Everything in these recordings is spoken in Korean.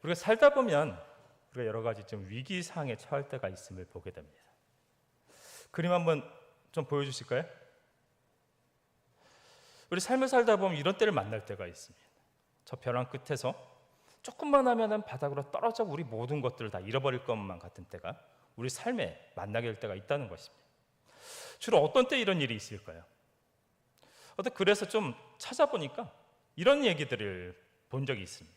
우리가 살다 보면 우리가 여러 가지 좀 위기상에 처할 때가 있음을 보게 됩니다. 그림 한번 좀 보여주실까요? 우리 삶을 살다 보면 이런 때를 만날 때가 있습니다. 저 벼랑 끝에서 조금만 하면은 바닥으로 떨어져 우리 모든 것들을 다 잃어버릴 것만 같은 때가 우리 삶에 만나게 될 때가 있다는 것입니다. 주로 어떤 때 이런 일이 있을까요? 그래서 좀 찾아보니까 이런 얘기들을 본 적이 있습니다.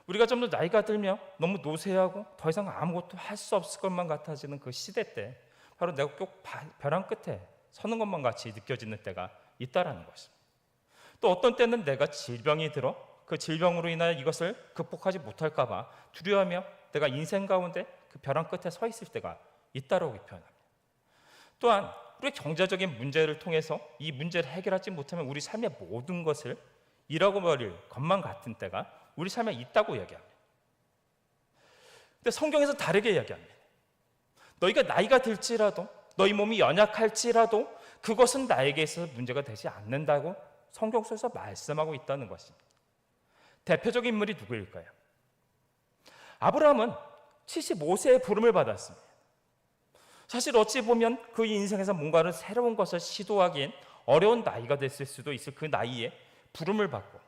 우리가 좀 더 나이가 들며 너무 노쇠하고 더 이상 아무것도 할 수 없을 것만 같아지는 그 시대 때 바로 내가 꼭 벼랑 끝에 서는 것만 같이 느껴지는 때가 있다라는 것입니다. 또 어떤 때는 내가 질병이 들어 그 질병으로 인하여 이것을 극복하지 못할까 봐 두려워하며 내가 인생 가운데 그 벼랑 끝에 서 있을 때가 있다라고 표현합니다. 또한 우리 경제적인 문제를 통해서 이 문제를 해결하지 못하면 우리 삶의 모든 것을 잃어버릴 것만 같은 때가 우리 삶에 있다고 이야기합니다. 근데 성경에서 다르게 이야기합니다. 너희가 나이가 들지라도 너희 몸이 연약할지라도 그것은 나에게 있어서 문제가 되지 않는다고 성경 속에서 말씀하고 있다는 것입니다. 대표적인 인물이 누구일까요? 아브라함은 75세의 부름을 받았습니다. 사실 어찌 보면 그 인생에서 뭔가를 새로운 것을 시도하기엔 어려운 나이가 됐을 수도 있을 그 나이에 부름을 받고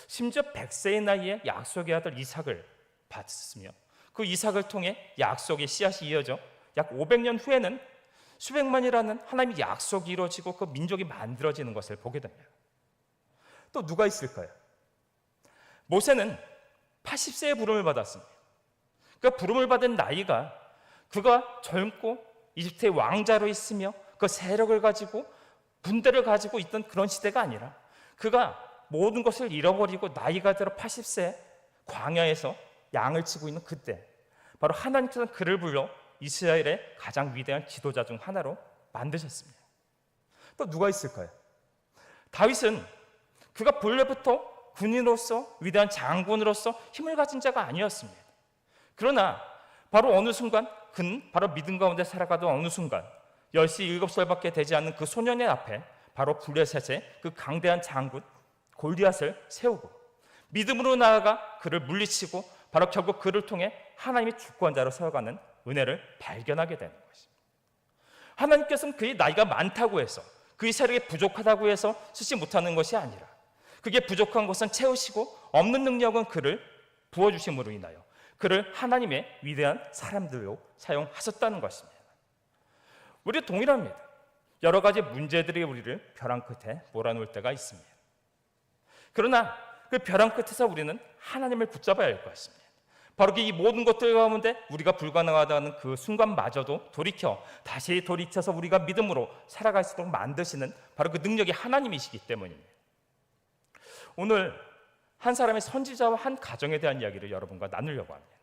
심지어 100세의 나이에 약속의 아들 이삭을 받았으며 그 이삭을 통해 약속의 씨앗이 이어져 약 500년 후에는 수백만이라는 하나님의 약속이 이루어지고 그 민족이 만들어지는 것을 보게 됩니다. 또 누가 있을까요? 모세는 80세의 부름을 받았습니다. 그 부름을 받은 나이가 그가 젊고 이집트의 왕자로 있으며 그 세력을 가지고 군대를 가지고 있던 그런 시대가 아니라 그가 모든 것을 잃어버리고 나이가 들어 80세 광야에서 양을 치고 있는 그때 바로 하나님께서는 그를 불러 이스라엘의 가장 위대한 지도자 중 하나로 만드셨습니다. 또 누가 있을까요? 다윗은 그가 본래부터 군인으로서 위대한 장군으로서 힘을 가진 자가 아니었습니다. 그러나 바로 어느 순간 그는 바로 믿음 가운데 살아가던 어느 순간 10시 7살밖에 되지 않는 그 소년의 앞에 바로 블레셋의 그 강대한 장군 골리앗을 세우고 믿음으로 나아가 그를 물리치고 바로 결국 그를 통해 하나님의 주권자로 세워가는 은혜를 발견하게 되는 것입니다. 하나님께서는 그의 나이가 많다고 해서 그의 세력이 부족하다고 해서 쓰지 못하는 것이 아니라 그게 부족한 것은 채우시고 없는 능력은 그를 부어주심으로 인하여 그를 하나님의 위대한 사람들로 사용하셨다는 것입니다. 우리 동일합니다. 여러 가지 문제들이 우리를 벼랑 끝에 몰아놓을 때가 있습니다. 그러나 그 벼랑 끝에서 우리는 하나님을 붙잡아야 할 것입니다. 바로 이 모든 것들 가운데 우리가 불가능하다는 그 순간마저도 다시 돌이켜서 우리가 믿음으로 살아갈 수 있도록 만드시는 바로 그 능력이 하나님이시기 때문입니다. 오늘 한 사람의 선지자와 한 가정에 대한 이야기를 여러분과 나누려고 합니다.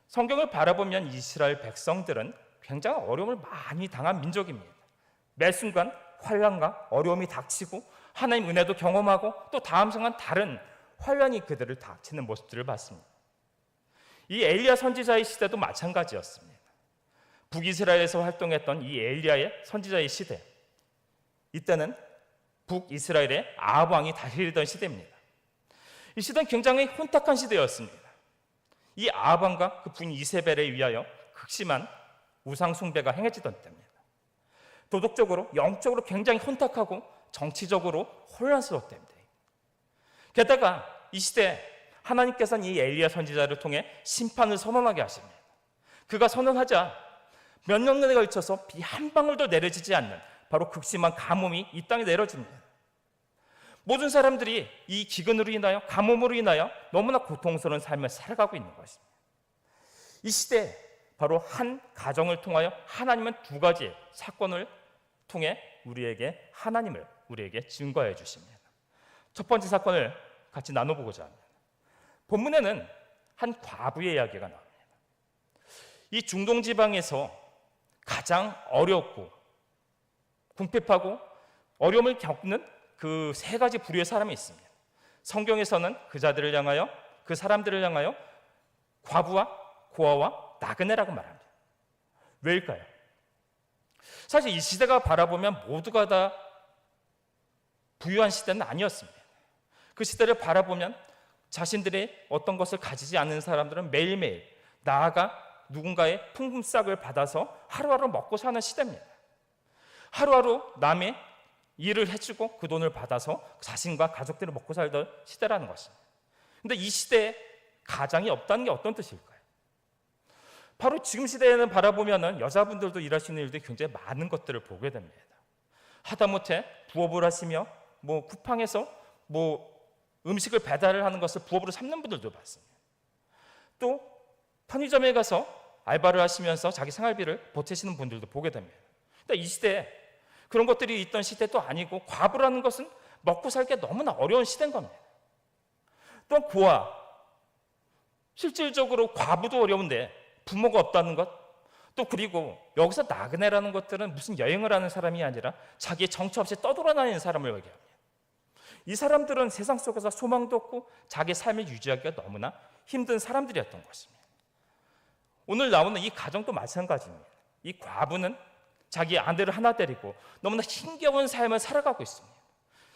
성경을 바라보면 이스라엘 백성들은 굉장히 어려움을 많이 당한 민족입니다. 매 순간 환난과 어려움이 닥치고 하나님 은혜도 경험하고 또 다음 순간 다른 환난이 그들을 닥치는 모습들을 봤습니다. 이 엘리야 선지자의 시대도 마찬가지였습니다. 북이스라엘에서 활동했던 이 엘리야의 선지자의 시대, 이때는 북이스라엘의 아합 왕이 다스리던 시대입니다. 이 시대는 굉장히 혼탁한 시대였습니다. 이 아합 왕과 그 부인 이세벨에 의하여 극심한 우상 숭배가 행해지던 때입니다. 도덕적으로 영적으로 굉장히 혼탁하고 정치적으로 혼란스러웠던 때입니다. 게다가 이 시대에 하나님께서는 이 엘리야 선지자를 통해 심판을 선언하게 하십니다. 그가 선언하자 몇 년에 걸쳐서 비 한 방울도 내려지지 않는 바로 극심한 가뭄이 이 땅에 내려집니다. 모든 사람들이 이 기근으로 인하여 가뭄으로 인하여 너무나 고통스러운 삶을 살아가고 있는 것입니다. 이 시대에 바로 한 가정을 통하여 하나님은 두 가지 사건을 통해 우리에게 증거해 주십니다. 첫 번째 사건을 같이 나눠보고자 합니다. 본문에는 한 과부의 이야기가 나옵니다. 이 중동 지방에서 가장 어렵고 궁핍하고 어려움을 겪는 그 세 가지 부류의 사람이 있습니다. 성경에서는 그 사람들을 향하여 과부와 고아와 나그네라고 말합니다. 왜일까요? 사실 이 시대가 바라보면 모두가 다 부유한 시대는 아니었습니다. 그 시대를 바라보면 자신들의 어떤 것을 가지지 않는 사람들은 매일매일 나아가 누군가의 풍금싹을 받아서 하루하루 먹고 사는 시대입니다. 하루하루 남의 일을 해주고 그 돈을 받아서 자신과 가족들이 먹고 살던 시대라는 것입니다. 그런데 이 시대에 가장이 없다는 게 어떤 뜻일까요? 바로 지금 시대에는 바라보면 여자분들도 일할 수 있는 일들이 굉장히 많은 것들을 보게 됩니다. 하다못해 부업을 하시며 쿠팡에서 음식을 배달을 하는 것을 부업으로 삼는 분들도 봤습니다. 또 편의점에 가서 알바를 하시면서 자기 생활비를 보태시는 분들도 보게 됩니다. 그러니까 이 시대에 그런 것들이 있던 시대도 아니고 과부라는 것은 먹고 살기 너무나 어려운 시대인 겁니다. 또한 고아, 실질적으로 과부도 어려운데 부모가 없다는 것, 또 그리고 여기서 나그네라는 것들은 무슨 여행을 하는 사람이 아니라 자기의 정처 없이 떠돌아다니는 사람을 얘기합니다. 이 사람들은 세상 속에서 소망도 없고 자기 삶을 유지하기가 너무나 힘든 사람들이었던 것입니다. 오늘 나오는 이 가정도 마찬가지입니다. 이 과부는 자기 아들을 하나 데리고 너무나 힘겨운 삶을 살아가고 있습니다.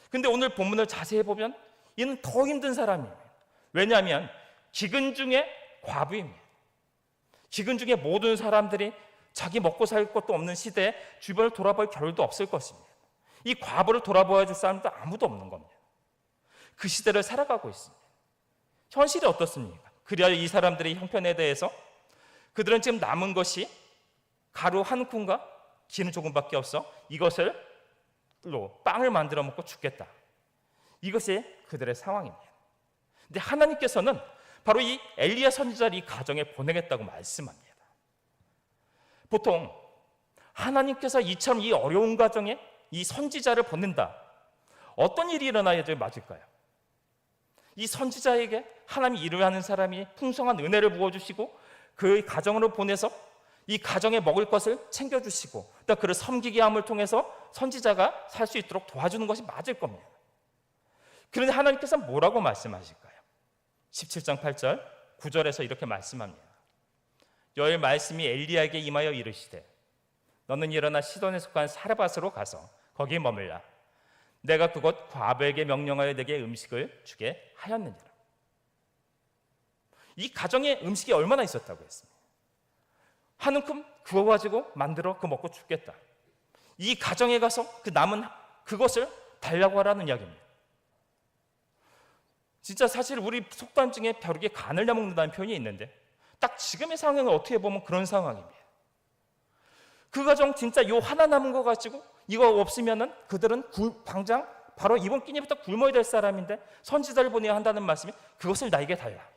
그런데 오늘 본문을 자세히 보면 이는 더 힘든 사람입니다. 왜냐하면 기근 중에 과부입니다. 기근 중에 모든 사람들이 자기 먹고 살 것도 없는 시대에 주변을 돌아볼 겨를도 없을 것입니다. 이 과부를 돌아보아 줄 사람도 아무도 없는 겁니다. 그 시대를 살아가고 있습니다. 현실이 어떻습니까? 그래야 이 사람들의 형편에 대해서 그들은 지금 남은 것이 가루 한 푼과 기는 조금밖에 없어 이것을로 빵을 만들어 먹고 죽겠다. 이것이 그들의 상황입니다. 근데 하나님께서는 바로 이 엘리야 선지자를 이 가정에 보내겠다고 말씀합니다. 보통 하나님께서 이처럼 이 어려운 가정에 이 선지자를 보낸다. 어떤 일이 일어나야 맞을까요? 이 선지자에게 하나님이 일을 하는 사람이 풍성한 은혜를 부어주시고 그 가정으로 보내서 이 가정에 먹을 것을 챙겨주시고 또 그를 섬기게 함을 통해서 선지자가 살 수 있도록 도와주는 것이 맞을 겁니다. 그런데 하나님께서 뭐라고 말씀하실까요? 17장 8절 9절에서 이렇게 말씀합니다. 여호와의 말씀이 엘리야에게 임하여 이르시되 너는 일어나 시돈에 속한 사르밧으로 가서 거기 머물라. 내가 그곳 과부에게 명령하여 내게 음식을 주게 하였느니라. 이 가정에 음식이 얼마나 있었다고 했습니다. 한 움큼 구워가지고 만들어 그 먹고 죽겠다. 이 가정에 가서 그 남은 그것을 달라고 하라는 이야기입니다. 진짜 사실 우리 속담 중에 벼룩에 간을 내먹는다는 표현이 있는데 딱 지금의 상황을 어떻게 보면 그런 상황입니다. 그 가정 진짜 요 하나 남은 거 가지고 이거 없으면은 그들은 당장 바로 이번 끼니부터 굶어야 될 사람인데 선지자를 보내야 한다는 말씀이 그것을 나에게 달라.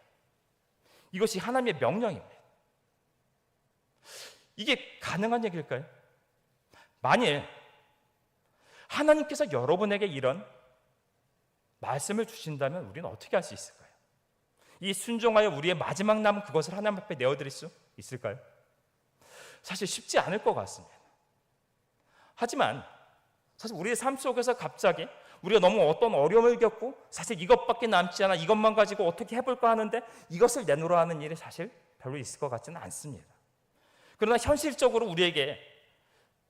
이것이 하나님의 명령입니다. 이게 가능한 얘기일까요? 만일 하나님께서 여러분에게 이런 말씀을 주신다면 우리는 어떻게 할 수 있을까요? 이 순종하여 우리의 마지막 남은 그것을 하나님 앞에 내어드릴 수 있을까요? 사실 쉽지 않을 것 같습니다. 하지만 사실 우리의 삶 속에서 갑자기 우리가 너무 어떤 어려움을 겪고 사실 이것밖에 남지 않아 이것만 가지고 어떻게 해볼까 하는데 이것을 내놓으라 하는 일이 사실 별로 있을 것 같지는 않습니다. 그러나 현실적으로 우리에게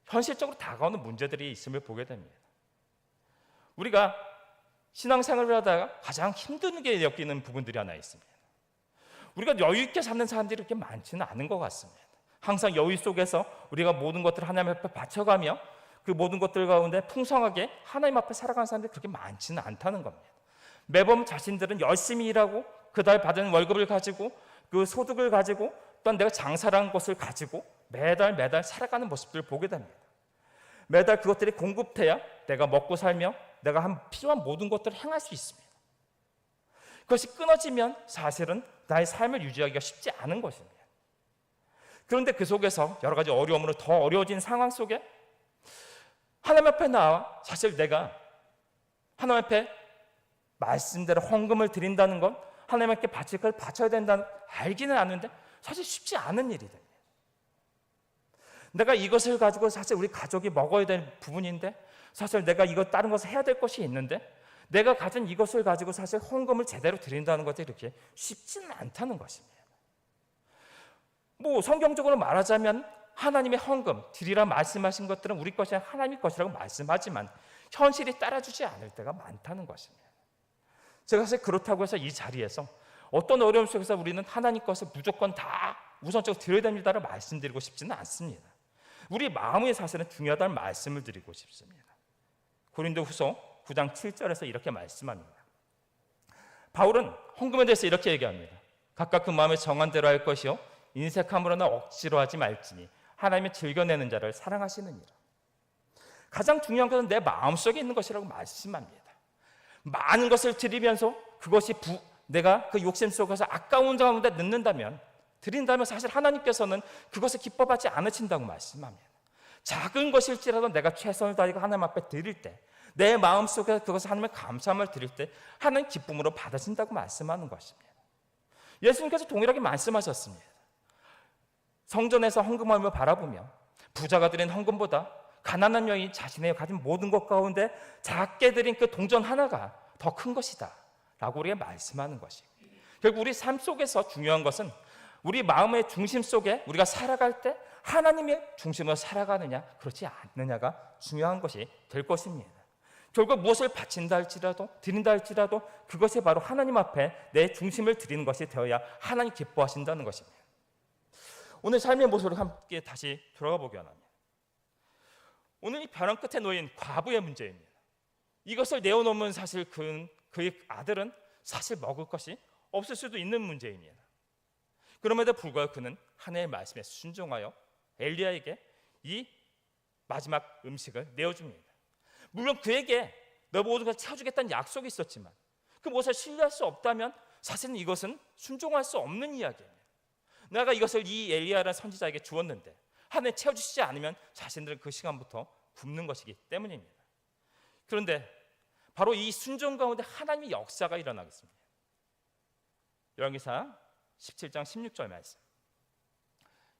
현실적으로 다가오는 문제들이 있음을 보게 됩니다. 우리가 신앙생활을 하다가 가장 힘들게 느끼는 부분들이 하나 있습니다. 우리가 여유 있게 사는 사람들이 그렇게 많지는 않은 것 같습니다. 항상 여유 속에서 우리가 모든 것들을 하나님 앞에 바쳐가며 그 모든 것들 가운데 풍성하게 하나님 앞에 살아가는 사람들이 그렇게 많지는 않다는 겁니다. 매번 자신들은 열심히 일하고 그달 받은 월급을 가지고 그 소득을 가지고 또한 내가 장사라는 것을 가지고 매달 살아가는 모습들을 보게 됩니다. 매달 그것들이 공급돼야 내가 먹고 살며 내가 필요한 모든 것들을 행할 수 있습니다. 그것이 끊어지면 사실은 나의 삶을 유지하기가 쉽지 않은 것입니다. 그런데 그 속에서 여러 가지 어려움으로 더 어려워진 상황 속에 하나님 앞에 나와 사실 내가 하나님 앞에 말씀대로 헌금을 드린다는 건 하나님께 바칠 걸 바쳐야 된다는 알기는 아는데 사실 쉽지 않은 일이 됩니다. 내가 이것을 가지고 사실 우리 가족이 먹어야 될 부분인데 사실 내가 이거 다른 것을 해야 될 것이 있는데 내가 가진 이것을 가지고 사실 헌금을 제대로 드린다는 것이 이렇게 쉽지는 않다는 것입니다. 성경적으로 말하자면 하나님의 헌금 드리라 말씀하신 것들은 우리 것이 하나님의 것이라고 말씀하지만 현실이 따라주지 않을 때가 많다는 것입니다. 제가 사실 그렇다고 해서 이 자리에서 어떤 어려움 속에서 우리는 하나님 것을 무조건 다 우선적으로 드려야 됩니다를 말씀드리고 싶지는 않습니다. 우리 마음의 사실은 중요하다는 말씀을 드리고 싶습니다. 고린도후서 9장 7절에서 이렇게 말씀합니다. 바울은 헌금에 대해서 이렇게 얘기합니다. 각각 그 마음에 정한 대로 할 것이요 인색함으로나 억지로 하지 말지니 하나님의 즐겨내는 자를 사랑하시느니라. 가장 중요한 것은 내 마음속에 있는 것이라고 말씀합니다. 많은 것을 드리면서 그것이 내가 그 욕심 속에서 아까운 가운데 넣는다면, 드린다면 사실 하나님께서는 그것을 기뻐하지 않으신다고 말씀합니다. 작은 것일지라도 내가 최선을 다하고 하나님 앞에 드릴 때, 내 마음속에 그것을 하나님의 감사함을 드릴 때 하나님 기쁨으로 받아진다고 말씀하는 것입니다. 예수님께서 동일하게 말씀하셨습니다. 성전에서 헌금함을 바라보며 부자가 드린 헌금보다 가난한 여인이 자신의 가진 모든 것 가운데 작게 드린 그 동전 하나가 더 큰 것이다 라고 우리가 말씀하는 것입니다. 결국 우리 삶 속에서 중요한 것은 우리 마음의 중심 속에 우리가 살아갈 때 하나님의 중심으로 살아가느냐 그렇지 않느냐가 중요한 것이 될 것입니다. 결국 무엇을 바친다 할지라도 드린다 할지라도 그것이 바로 하나님 앞에 내 중심을 드리는 것이 되어야 하나님 기뻐하신다는 것입니다. 오늘 삶의 모습을 함께 다시 돌아가 보기 원합니다. 오늘 이 벼랑 끝에 놓인 과부의 문제입니다. 이것을 내어놓으면 사실 그의 아들은 사실 먹을 것이 없을 수도 있는 문제입니다. 그럼에도 불구하고 그는 하나님의 말씀에 순종하여 엘리야에게 이 마지막 음식을 내어줍니다. 물론 그에게 너 모든 것을 채워주겠다는 약속이 있었지만 그 무엇을 신뢰할 수 없다면 사실은 이것은 순종할 수 없는 이야기입니다. 내가 이것을 이 엘리야라는 선지자에게 주었는데 하나님 채워주시지 않으면 자신들은 그 시간부터 굶는 것이기 때문입니다. 그런데 바로 이 순종 가운데 하나님의 역사가 일어나겠습니다. 열왕기상 17장 16절 말씀.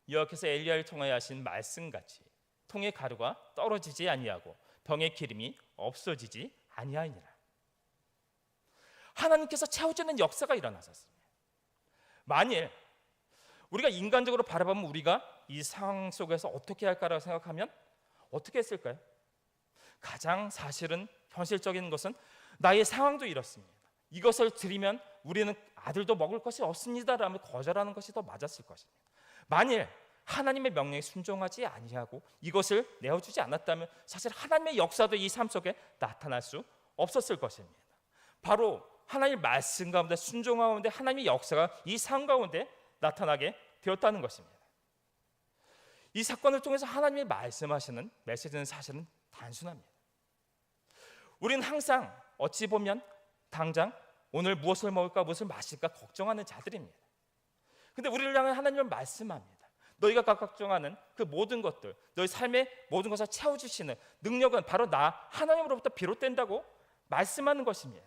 여호와께서 엘리야를 통하여 하신 말씀같이 통의 가루가 떨어지지 아니하고 병의 기름이 없어지지 아니하니라. 하나님께서 채워주는 역사가 일어나셨습니다. 만일 우리가 인간적으로 바라보면 우리가 이 상황 속에서 어떻게 할까라고 생각하면 어떻게 했을까요? 가장 사실은 현실적인 것은 나의 상황도 이렇습니다. 이것을 드리면 우리는 아들도 먹을 것이 없습니다라며 거절하는 것이 더 맞았을 것입니다. 만일 하나님의 명령에 순종하지 아니하고 이것을 내어주지 않았다면 사실 하나님의 역사도 이 삶 속에 나타날 수 없었을 것입니다. 바로 하나님의 말씀 가운데 순종 가운데 하나님의 역사가 이 삶 가운데 나타나게 되었다는 것입니다. 이 사건을 통해서 하나님이 말씀하시는 메시지는 사실은 단순합니다. 우리는 항상 어찌 보면 당장 오늘 무엇을 먹을까 무엇을 마실까 걱정하는 자들입니다. 그런데 우리를 향해 하나님은 말씀합니다. 너희가 각각 걱정하는 그 모든 것들, 너희 삶의 모든 것을 채워주시는 능력은 바로 나 하나님으로부터 비롯된다고 말씀하는 것입니다.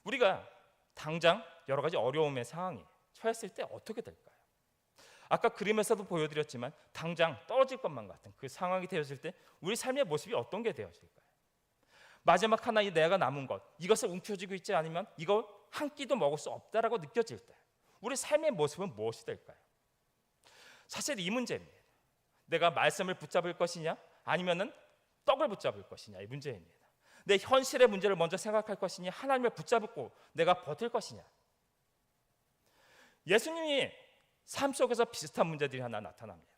우리가 당장 여러 가지 어려움의 상황이 처했을 때 어떻게 될까요? 아까 그림에서도 보여드렸지만 당장 떨어질 것만 같은 그 상황이 되었을 때 우리 삶의 모습이 어떤 게 되었을까요? 마지막 하나의 내가 남은 것, 이것을 움켜쥐고 있지 않으면 이거 한 끼도 먹을 수 없다라고 느껴질 때 우리 삶의 모습은 무엇이 될까요? 사실 이 문제입니다. 내가 말씀을 붙잡을 것이냐 아니면은 떡을 붙잡을 것이냐 이 문제입니다. 내 현실의 문제를 먼저 생각할 것이냐 하나님을 붙잡고 내가 버틸 것이냐. 예수님이 삶 속에서 비슷한 문제들이 하나 나타납니다.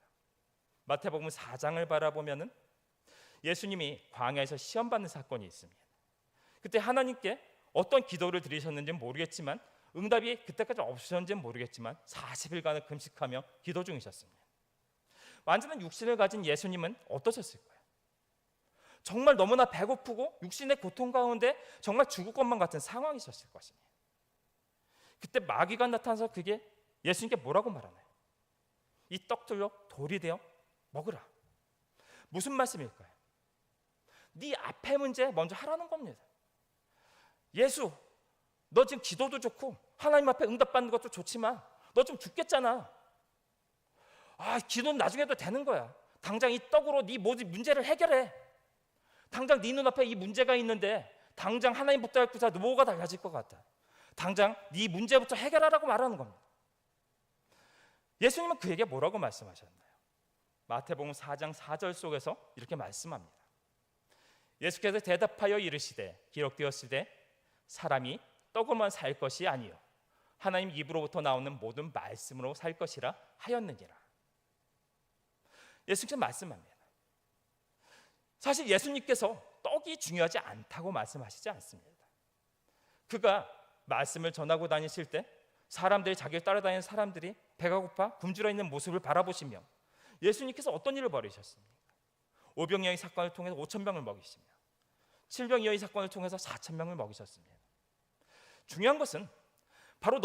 마태복음 4장을 바라보면은 예수님이 광야에서 시험받는 사건이 있습니다. 그때 하나님께 어떤 기도를 드리셨는지는 모르겠지만 응답이 그때까지 없으셨는지는 모르겠지만 40일간을 금식하며 기도 중이셨습니다. 완전한 육신을 가진 예수님은 어떠셨을까요? 정말 너무나 배고프고 육신의 고통 가운데 정말 죽을 것만 같은 상황이셨을 것입니다. 그때 마귀가 나타나서 그게 예수님께 뭐라고 말하나요? 이 떡들로 돌이 되어 먹으라. 무슨 말씀일까요? 네 앞에 문제 먼저 하라는 겁니다. 예수, 너 지금 기도도 좋고 하나님 앞에 응답받는 것도 좋지만 너 좀 죽겠잖아. 기도는 나중에 해도 되는 거야. 당장 이 떡으로 네 모든 문제를 해결해. 당장 네 눈앞에 이 문제가 있는데 당장 하나님 붙잡고자 뭐가 달라질 것 같아. 당장 네 문제부터 해결하라고 말하는 겁니다. 예수님은 그에게 뭐라고 말씀하셨나요? 마태복음 4장 4절 속에서 이렇게 말씀합니다. 예수께서 대답하여 이르시되 기록되었을 때 사람이 떡으로만 살 것이 아니요 하나님 입으로부터 나오는 모든 말씀으로 살 것이라 하였느니라. 예수님께서 말씀합니다. 사실 예수님께서 떡이 중요하지 않다고 말씀하시지 않습니다. 그가 말씀을 전하고 다니실 때 사람들이, 자기를 따라다니는 사람들이 배가 고파 굶주려 있는 모습을 바라보시며 예수님께서 어떤 일을 벌이셨습니까? 오병이어의 사건을 통해서 5,000명을 먹이시며 칠병이어의 사건을 통해서 4,000명을 먹이셨습니다. 중요한 것은 바로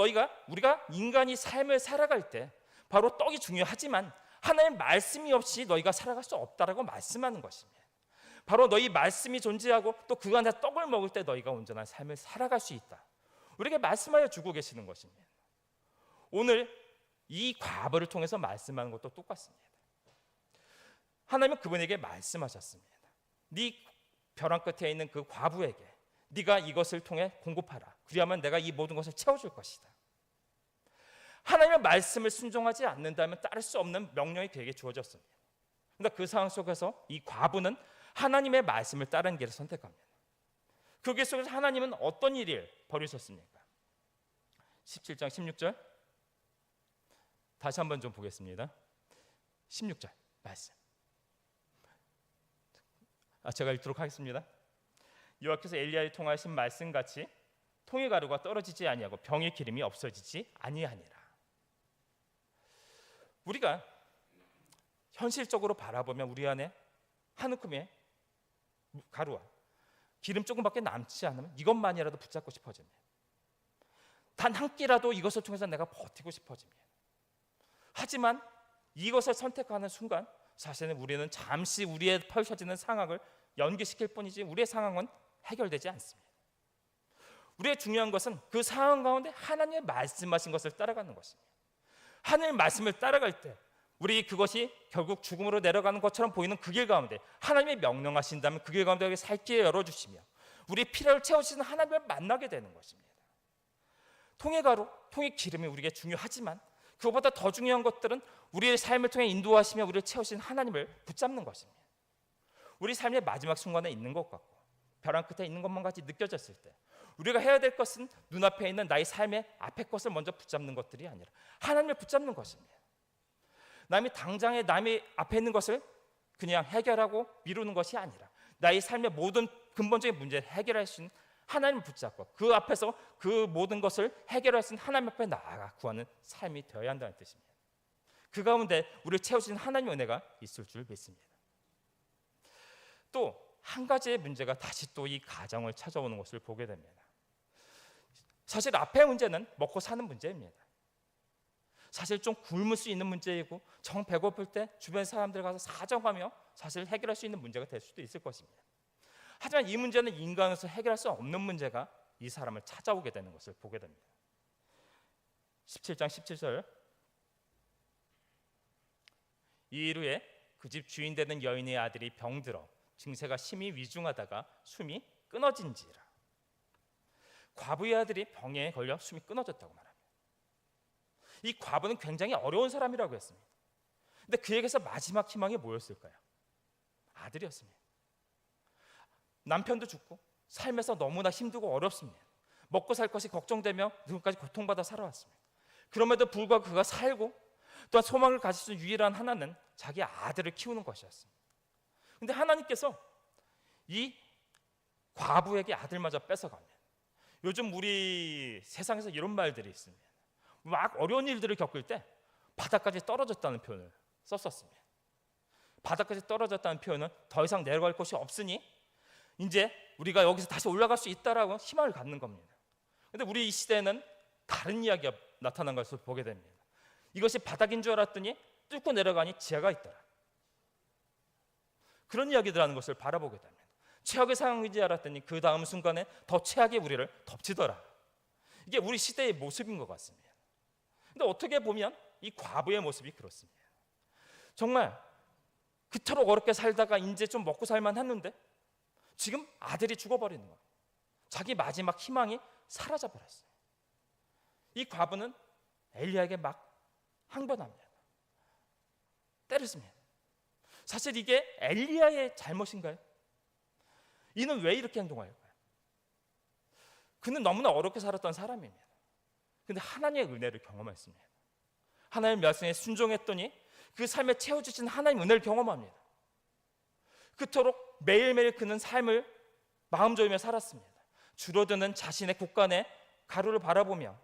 우리가 인간이 삶을 살아갈 때 바로 떡이 중요하지만 하나님의 말씀이 없이 너희가 살아갈 수 없다라고 말씀하는 것입니다. 바로 너희 말씀이 존재하고 또 그 안에 떡을 먹을 때 너희가 온전한 삶을 살아갈 수 있다. 우리에게 말씀하여 주고 계시는 것입니다. 오늘 이 과부를 통해서 말씀하는 것도 똑같습니다. 하나님은 그분에게 말씀하셨습니다. 네 벼랑 끝에 있는 그 과부에게 네가 이것을 통해 공급하라. 그리하면 내가 이 모든 것을 채워줄 것이다. 하나님의 말씀을 순종하지 않는다면 따를 수 없는 명령이 그에게 주어졌습니다. 그런데 그 상황 속에서 이 과부는 하나님의 말씀을 따르는 길을 선택합니다. 그 길 속에서 하나님은 어떤 일을 벌이셨습니까? 17장 16절 다시 한번 좀 보겠습니다. 16절 말씀. 제가 읽도록 하겠습니다. 여호와께서 엘리야에 통하신 말씀같이 통의 가루가 떨어지지 아니하고 병의 기름이 없어지지 아니하니라. 우리가 현실적으로 바라보면 우리 안에 한 움큼의 가루와 기름 조금밖에 남지 않으면 이것만이라도 붙잡고 싶어집니다. 단 한 끼라도 이것을 통해서 내가 버티고 싶어집니다. 하지만 이것을 선택하는 순간 사실은 우리는 잠시 우리의 펼쳐지는 상황을 연기시킬 뿐이지 우리의 상황은 해결되지 않습니다. 우리의 중요한 것은 그 상황 가운데 하나님의 말씀하신 것을 따라가는 것입니다. 하나님의 말씀을 따라갈 때 우리 그것이 결국 죽음으로 내려가는 것처럼 보이는 그 길 가운데 하나님이 명령하신다면 그 길 가운데 살 길을 열어주시며 우리의 필요를 채우시는 하나님을 만나게 되는 것입니다. 통의 가루, 통의 기름이 우리에게 중요하지만 그것보다 더 중요한 것들은 우리의 삶을 통해 인도하시며 우리를 채우신 하나님을 붙잡는 것입니다. 우리 삶의 마지막 순간에 있는 것 같고 벼랑 끝에 있는 것만 같이 느껴졌을 때 우리가 해야 될 것은 눈앞에 있는 나의 삶의 앞의 것을 먼저 붙잡는 것들이 아니라 하나님을 붙잡는 것입니다. 당장에 남의 앞에 있는 것을 그냥 해결하고 미루는 것이 아니라 나의 삶의 모든 근본적인 문제를 해결할 수 있는 하나님을 붙잡고 그 앞에서 그 모든 것을 해결할 수 있는 하나님 앞에 나아가 구하는 삶이 되어야 한다는 뜻입니다. 그 가운데 우리를 채우시는 하나님의 은혜가 있을 줄 믿습니다. 또 한 가지의 문제가 다시 또 이 가정을 찾아오는 것을 보게 됩니다. 사실 앞의 문제는 먹고 사는 문제입니다. 사실 좀 굶을 수 있는 문제이고 정 배고플 때 주변 사람들 가서 사정하며 사실 해결할 수 있는 문제가 될 수도 있을 것입니다. 하지만 이 문제는 인간으로서 해결할 수 없는 문제가 이 사람을 찾아오게 되는 것을 보게 됩니다. 17장 17절 이 일 후에 그 집 주인 되는 여인의 아들이 병들어 증세가 심히 위중하다가 숨이 끊어진지라. 과부의 아들이 병에 걸려 숨이 끊어졌다고 말합니다. 이 과부는 굉장히 어려운 사람이라고 했습니다. 근데 그에게서 마지막 희망이 뭐였을까요? 아들이었습니다. 남편도 죽고 삶에서 너무나 힘들고 어렵습니다. 먹고 살 것이 걱정되며 지금까지 고통받아 살아왔습니다. 그럼에도 불구하고 그가 살고 또한 소망을 가질 수 있는 유일한 하나는 자기 아들을 키우는 것이었습니다. 그런데 하나님께서 이 과부에게 아들마저 뺏어갑니다. 요즘 우리 세상에서 이런 말들이 있습니다. 막 어려운 일들을 겪을 때 바닥까지 떨어졌다는 표현을 썼었습니다. 바닥까지 떨어졌다는 표현은 더 이상 내려갈 곳이 없으니 이제 우리가 여기서 다시 올라갈 수 있다라고 희망을 갖는 겁니다. 그런데 우리 이 시대에는 다른 이야기가 나타난 것을 보게 됩니다. 이것이 바닥인 줄 알았더니 뚫고 내려가니 지하가 있더라. 그런 이야기들 하는 것을 바라보게 됩니다. 최악의 상황이지 알았더니 그 다음 순간에 더 최악의 우리를 덮치더라. 이게 우리 시대의 모습인 것 같습니다. 근데 어떻게 보면 이 과부의 모습이 그렇습니다. 정말 그토록 어렵게 살다가 이제 좀 먹고 살만 했는데 지금 아들이 죽어버리는 거예요. 자기 마지막 희망이 사라져버렸어요. 이 과부는 엘리야에게 막 항변합니다. 때렸습니다. 사실 이게 엘리야의 잘못인가요? 이는 왜 이렇게 행동할까요? 그는 너무나 어렵게 살았던 사람입니다. 근데 하나님의 은혜를 경험했습니다. 하나님의 말씀에 순종했더니 그 삶에 채워주신 하나님의 은혜를 경험합니다. 그토록 매일매일 그는 삶을 마음 졸이며 살았습니다. 줄어드는 자신의 곳간에 가루를 바라보며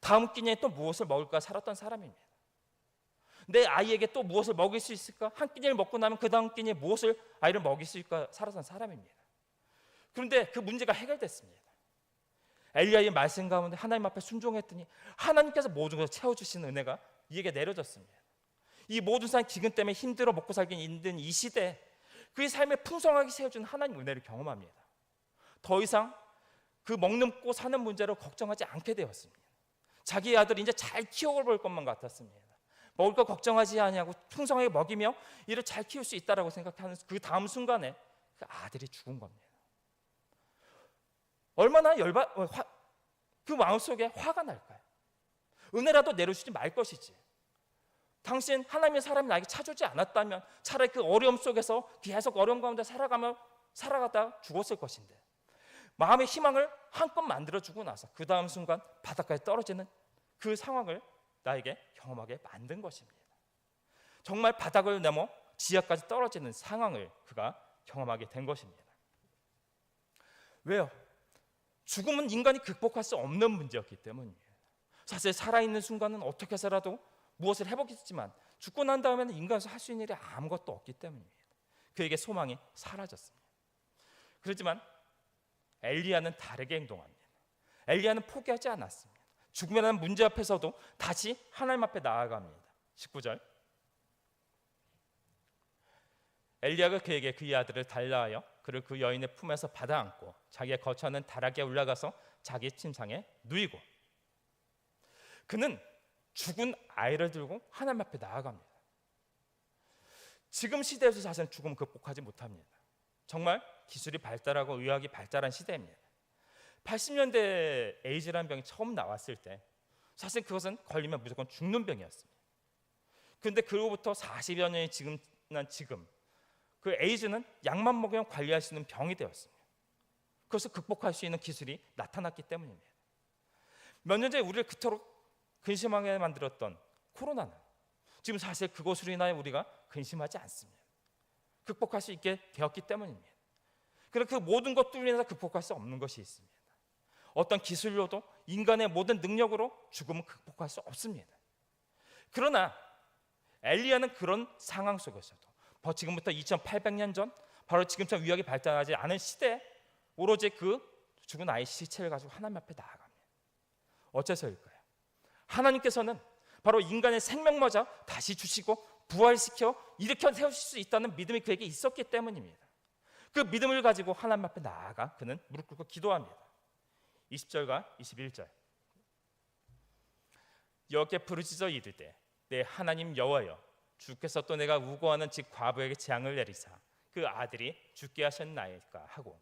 다음 끼니에 또 무엇을 먹을까 살았던 사람입니다. 내 아이에게 또 무엇을 먹일 수 있을까? 한 끼니를 먹고 나면 그 다음 끼니에 무엇을 아이를 먹일 수 있을까 살았던 사람입니다. 그런데 그 문제가 해결됐습니다. 엘리야의 말씀 가운데 하나님 앞에 순종했더니 하나님께서 모든 것을 채워주시는 은혜가 이에게 내려졌습니다. 이 모든 사람 기근 때문에 힘들어 먹고 살기 힘든 이 시대에 그의 삶에 풍성하게 채워준 하나님 은혜를 경험합니다. 더 이상 그 먹고 사는 문제로 걱정하지 않게 되었습니다. 자기 아들이 이제 잘 키워볼 것만 같았습니다. 먹을 거 걱정하지 아니하고 풍성하게 먹이며 이를 잘 키울 수 있다라고 생각하는 그 다음 순간에 그 아들이 죽은 겁니다. 얼마나 그 마음속에 화가 날까요? 은혜라도 내려주지 말 것이지. 당신 하나님의 사람이 나에게 찾아오지 않았다면 차라리 그 어려움 속에서 계속 어려움 가운데 살아가다 죽었을 것인데 마음의 희망을 한껏 만들어주고 나서 그 다음 순간 바닥까지 떨어지는 그 상황을 나에게 경험하게 만든 것입니다. 정말 바닥을 넘어 지하까지 떨어지는 상황을 그가 경험하게 된 것입니다. 왜요? 죽음은 인간이 극복할 수 없는 문제였기 때문이에요. 사실 살아있는 순간은 어떻게 해서라도 무엇을 해보겠지만 죽고 난 다음에는 인간에서 할 수 있는 일이 아무것도 없기 때문입니다. 그에게 소망이 사라졌습니다. 그렇지만 엘리야는 다르게 행동합니다. 엘리야는 포기하지 않았습니다. 죽음이라는 문제 앞에서도 다시 하나님 앞에 나아갑니다. 19절 엘리야가 그에게 그의 아들을 달라하여 그를 그 여인의 품에서 받아안고 자기의 거처하는 다락에 올라가서 자기 침상에 누이고 그는 죽은 아이를 들고 하나님 앞에 나아갑니다. 지금 시대에서 사실은 죽음을 극복하지 못합니다. 정말 기술이 발달하고 의학이 발달한 시대입니다. 80년대 에이즈라는 병이 처음 나왔을 때 사실 그것은 걸리면 무조건 죽는 병이었습니다. 그런데 그로부터 40여 년이 지난 지금 그 에이즈는 약만 먹으면 관리할 수 있는 병이 되었습니다. 그것을 극복할 수 있는 기술이 나타났기 때문입니다. 몇 년 전에 우리를 그토록 근심하게 만들었던 코로나는 지금 사실 그것으로 인하여 우리가 근심하지 않습니다. 극복할 수 있게 되었기 때문입니다. 그러나 그 모든 것들로 인해서 극복할 수 없는 것이 있습니다. 어떤 기술로도 인간의 모든 능력으로 죽음을 극복할 수 없습니다. 그러나 엘리야는 그런 상황 속에서도 지금부터 2800년 전 바로 지금처럼 의학이 발달하지 않은 시대에 오로지 그 죽은 아이 시체를 가지고 하나님 앞에 나아갑니다. 어째서일까요? 하나님께서는 바로 인간의 생명마저 다시 주시고 부활시켜 일으켜 세우실 수 있다는 믿음이 그에게 있었기 때문입니다. 그 믿음을 가지고 하나님 앞에 나아가 그는 무릎 꿇고 기도합니다. 20절과 21절 여호와께 부르짖어 이르되 내 하나님 여호와여 주께서 또 내가 우고하는 집 과부에게 재앙을 내리사 그 아들이 죽게 하셨나이까 하고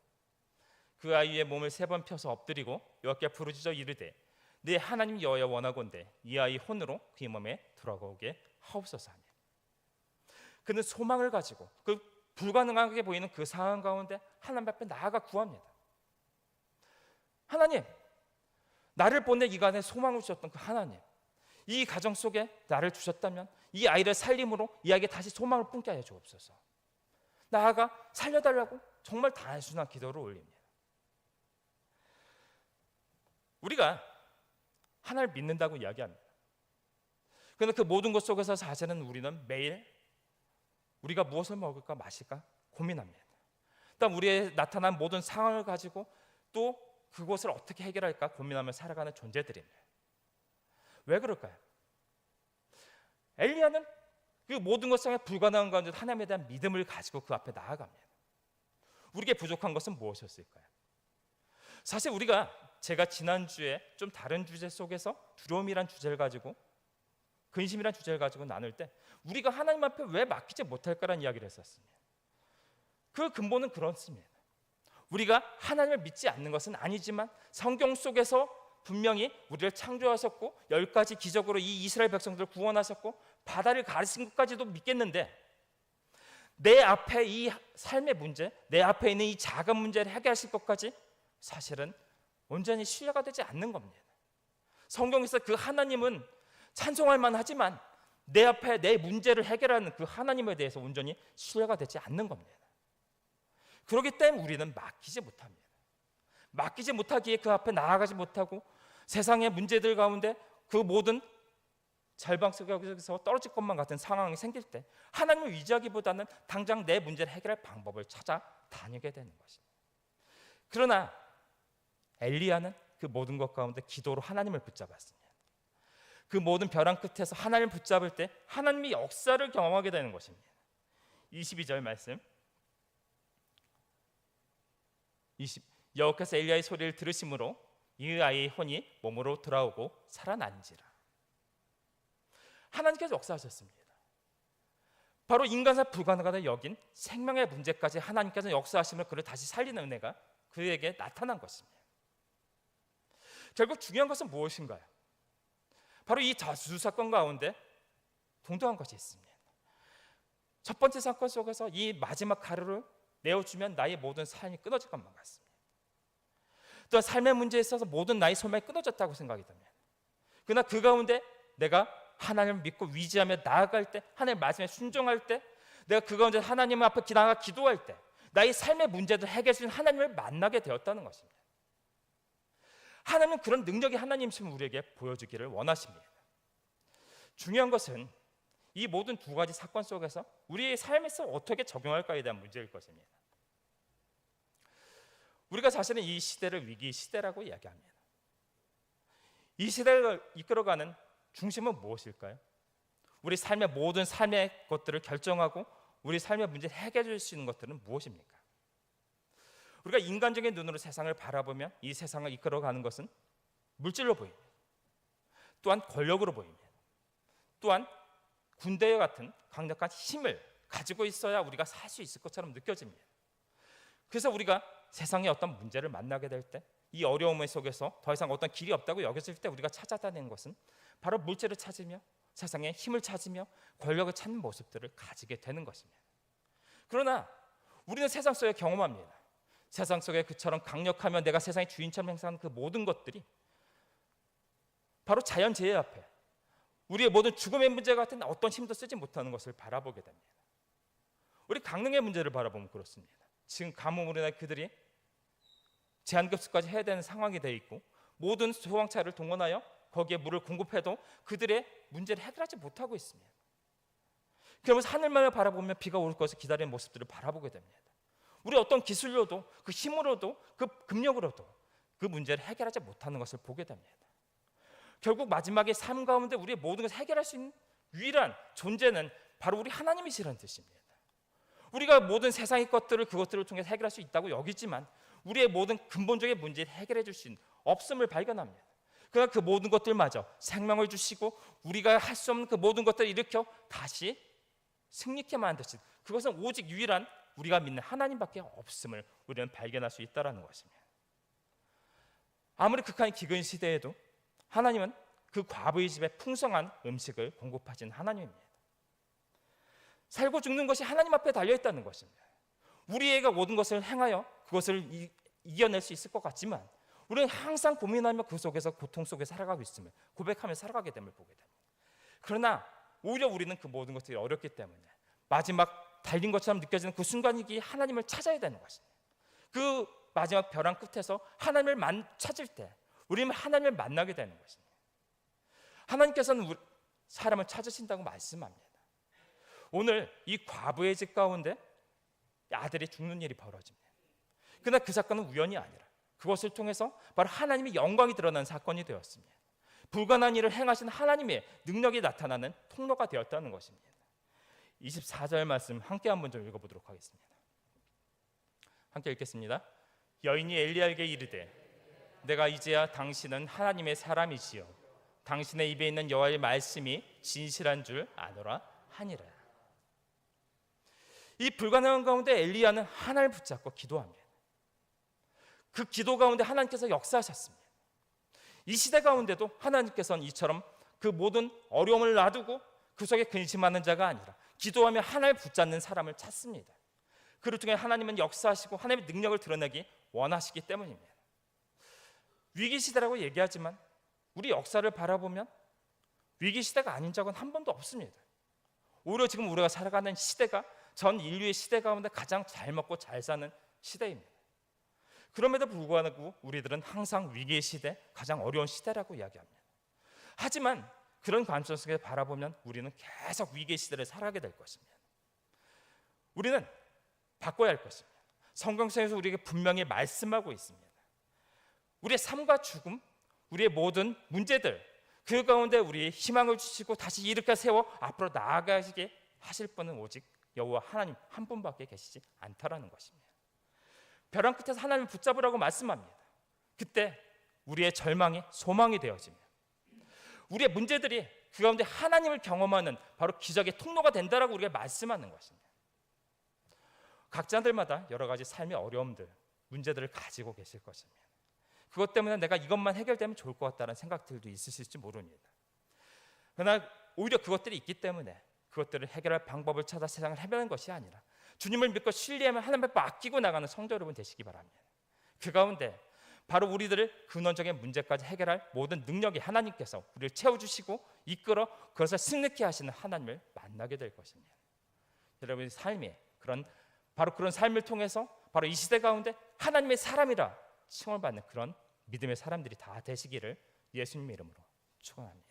그 아이의 몸을 3번 펴서 엎드리고 여호와께 부르짖어 이르되 내 하나님 여호와여 원하건대 이 아이 혼으로 그의 몸에 돌아오게 하옵소서 하며 그는 소망을 가지고 그 불가능하게 보이는 그 상황 가운데 하나님 앞에 나아가 구합니다. 하나님, 나를 보내 이 간에 소망을 주셨던 그 하나님, 이 가정 속에 나를 주셨다면 이 아이를 살림으로 이 아이에게 다시 소망을 품게 하여 주옵소서. 나아가 살려달라고 정말 단순한 기도를 올립니다. 우리가 하나님을 믿는다고 이야기합니다. 그런데 그 모든 것 속에서 사실은 우리는 매일 우리가 무엇을 먹을까 마실까 고민합니다. 일단 우리의 나타난 모든 상황을 가지고 또 그것을 어떻게 해결할까 고민하며 살아가는 존재들입니다. 왜 그럴까요? 엘리야는 그 모든 것상에 불가능한 가운데 하나님에 대한 믿음을 가지고 그 앞에 나아갑니다. 우리에게 부족한 것은 무엇이었을까요? 사실 제가 지난주에 좀 다른 주제 속에서 두려움이란 주제를 가지고 근심이란 주제를 가지고 나눌 때 우리가 하나님 앞에 왜 맡기지 못할까라는 이야기를 했었습니다. 그 근본은 그렇습니다. 우리가 하나님을 믿지 않는 것은 아니지만 성경 속에서 분명히 우리를 창조하셨고 10가지 기적으로 이 이스라엘 백성들을 구원하셨고 바다를 가르친 것까지도 믿겠는데 내 앞에 이 삶의 문제, 내 앞에 있는 이 작은 문제를 해결하실 것까지 사실은 온전히 신뢰가 되지 않는 겁니다. 성경에서 그 하나님은 찬송할 만하지만 내 앞에 내 문제를 해결하는 그 하나님에 대해서 온전히 신뢰가 되지 않는 겁니다. 그렇기 때문에 우리는 맡기지 못합니다. 맡기지 못하기에 그 앞에 나아가지 못하고 세상의 문제들 가운데 그 모든 절망 속에서 떨어질 것만 같은 상황이 생길 때 하나님을 의지하기보다는 당장 내 문제를 해결할 방법을 찾아 다니게 되는 것입니다. 그러나 엘리야는 그 모든 것 가운데 기도로 하나님을 붙잡았습니다. 그 모든 벼랑 끝에서 하나님을 붙잡을 때 하나님의 역사를 경험하게 되는 것입니다. 22절 말씀. 여호와께서 엘리야의 소리를 들으심으로 이 아이의 혼이 몸으로 돌아오고 살아난지라. 하나님께서 역사하셨습니다. 바로 인간사 불가능하다 여긴 생명의 문제까지 하나님께서 역사하시며 그를 다시 살리는 은혜가 그에게 나타난 것입니다. 결국 중요한 것은 무엇인가요? 바로 이 두 사건 가운데 동등한 것이 있습니다. 첫 번째 사건 속에서 이 마지막 가루를 내어주면 나의 모든 삶이 끊어질 것만 같습니다. 또한 삶의 문제에 있어서 모든 나의 소망이 끊어졌다고 생각이 듭니다. 그러나 그 가운데 내가 하나님을 믿고 위지하며 나아갈 때, 하나님의 말씀에 순종할 때, 내가 그 가운데 하나님 앞에 기도할 때 나의 삶의 문제를 해결해 주신 하나님을 만나게 되었다는 것입니다. 하나님은 그런 능력이 하나님이심을 우리에게 보여주기를 원하십니다. 중요한 것은 이 모든 두 가지 사건 속에서 우리의 삶에서 어떻게 적용할까에 대한 문제일 것입니다. 우리가 사실은 이 시대를 위기 시대라고 이야기합니다. 이 시대를 이끌어가는 중심은 무엇일까요? 우리 삶의 모든 삶의 것들을 결정하고 우리 삶의 문제를 해결해 줄 수 있는 것들은 무엇입니까? 우리가 인간적인 눈으로 세상을 바라보면 이 세상을 이끌어가는 것은 물질로 보입니다. 또한 권력으로 보입니다. 또한 군대와 같은 강력한 힘을 가지고 있어야 우리가 살 수 있을 것처럼 느껴집니다. 그래서 우리가 세상의 어떤 문제를 만나게 될 때 이 어려움 속에서 더 이상 어떤 길이 없다고 여겼을 때 우리가 찾아다니는 것은 바로 물질을 찾으며 세상의 힘을 찾으며 권력을 찾는 모습들을 가지게 되는 것입니다. 그러나 우리는 세상 속에 경험합니다. 세상 속에 그처럼 강력하며 내가 세상의 주인처럼 행사하는 그 모든 것들이 바로 자연재해 앞에 우리의 모든 죽음의 문제 같은 어떤 힘도 쓰지 못하는 것을 바라보게 됩니다. 우리 강릉의 문제를 바라보면 그렇습니다. 지금 가뭄으로 인해 그들이 제한급수까지 해야 되는 상황이 되어 있고 모든 소방차를 동원하여 거기에 물을 공급해도 그들의 문제를 해결하지 못하고 있습니다. 그러면서 하늘만을 바라보며 비가 올 것을 기다리는 모습들을 바라보게 됩니다. 우리 어떤 기술로도 그 힘으로도 그 금력으로도 그 문제를 해결하지 못하는 것을 보게 됩니다. 결국 마지막에 삶 가운데 우리의 모든 것을 해결할 수 있는 유일한 존재는 바로 우리 하나님이시라는 뜻입니다. 우리가 모든 세상의 것들을 그것들을 통해서 해결할 수 있다고 여기지만 우리의 모든 근본적인 문제를 해결해 줄 수 있는 없음을 발견합니다. 그러나 그 모든 것들마저 생명을 주시고 우리가 할 수 없는 그 모든 것들을 일으켜 다시 승리케 만드신 그것은 오직 유일한 우리가 믿는 하나님밖에 없음을 우리는 발견할 수 있다는 것입니다. 아무리 극한 기근 시대에도 하나님은 그 과부의 집에 풍성한 음식을 공급하신 하나님입니다. 살고 죽는 것이 하나님 앞에 달려있다는 것입니다. 우리가 모든 것을 행하여 그것을 이겨낼 수 있을 것 같지만 우리는 항상 고민하며 그 속에서 고통 속에 살아가고 있음을 고백하며 살아가게 됨을 보게 됩니다. 그러나 오히려 우리는 그 모든 것들이 어렵기 때문에 마지막 달린 것처럼 느껴지는 그 순간이기에 하나님을 찾아야 되는 것입니다. 그 마지막 벼랑 끝에서 하나님을 찾을 때 우리는 하나님을 만나게 되는 것입니다. 하나님께서는 사람을 찾으신다고 말씀합니다. 오늘 이 과부의 집 가운데 아들이 죽는 일이 벌어집니다. 그러나 그 사건은 우연이 아니라 그것을 통해서 바로 하나님의 영광이 드러난 사건이 되었습니다. 불가능한 일을 행하신 하나님의 능력이 나타나는 통로가 되었다는 것입니다. 24절 말씀 함께 한번 좀 읽어보도록 하겠습니다. 함께 읽겠습니다. 여인이 엘리야에게 이르되 내가 이제야 당신은 하나님의 사람이시요 당신의 입에 있는 여호와의 말씀이 진실한 줄 아노라 하니라. 이 불가능한 가운데 엘리야는 하나님을 붙잡고 기도합니다. 그 기도 가운데 하나님께서 역사하셨습니다. 이 시대 가운데도 하나님께서는 이처럼 그 모든 어려움을 놔두고 그 속에 근심하는 자가 아니라 기도하며 하나님을 붙잡는 사람을 찾습니다. 그를 통해 하나님은 역사하시고 하나님의 능력을 드러내기 원하시기 때문입니다. 위기 시대라고 얘기하지만 우리 역사를 바라보면 위기 시대가 아닌 적은 한 번도 없습니다. 오히려 지금 우리가 살아가는 시대가 전 인류의 시대 가운데 가장 잘 먹고 잘 사는 시대입니다. 그럼에도 불구하고 우리들은 항상 위기의 시대, 가장 어려운 시대라고 이야기합니다. 하지만 그런 관점 속에 바라보면 우리는 계속 위기의 시대를 살아가게 될 것입니다. 우리는 바꿔야 할 것입니다. 성경에서 우리에게 분명히 말씀하고 있습니다. 우리의 삶과 죽음, 우리의 모든 문제들, 그 가운데 우리의 희망을 주시고 다시 일으켜 세워 앞으로 나아가시게 하실 분은 오직 여호와 하나님 한 분밖에 계시지 않다라는 것입니다. 벼랑 끝에서 하나님을 붙잡으라고 말씀합니다. 그때 우리의 절망이 소망이 되어집니다. 우리의 문제들이 그 가운데 하나님을 경험하는 바로 기적의 통로가 된다라고 우리가 말씀하는 것입니다. 각자들마다 여러 가지 삶의 어려움들, 문제들을 가지고 계실 것입니다. 그것 때문에 내가 이것만 해결되면 좋을 것 같다는 생각들도 있으실지 모릅니다. 그러나 오히려 그것들이 있기 때문에 그것들을 해결할 방법을 찾아 세상을 헤매는 것이 아니라 주님을 믿고 신뢰하며 하나님을 맡기고 나가는 성도 여러분 되시기 바랍니다. 그 가운데 바로 우리들을 근원적인 문제까지 해결할 모든 능력이 하나님께서 우리를 채워주시고 이끌어 그것을 승리케 하시는 하나님을 만나게 될 것입니다. 여러분의 삶이 바로 그런 삶을 통해서 바로 이 시대 가운데 하나님의 사람이라 칭을 받는 그런 믿음의 사람들이 다 되시기를 예수님의 이름으로 축원합니다.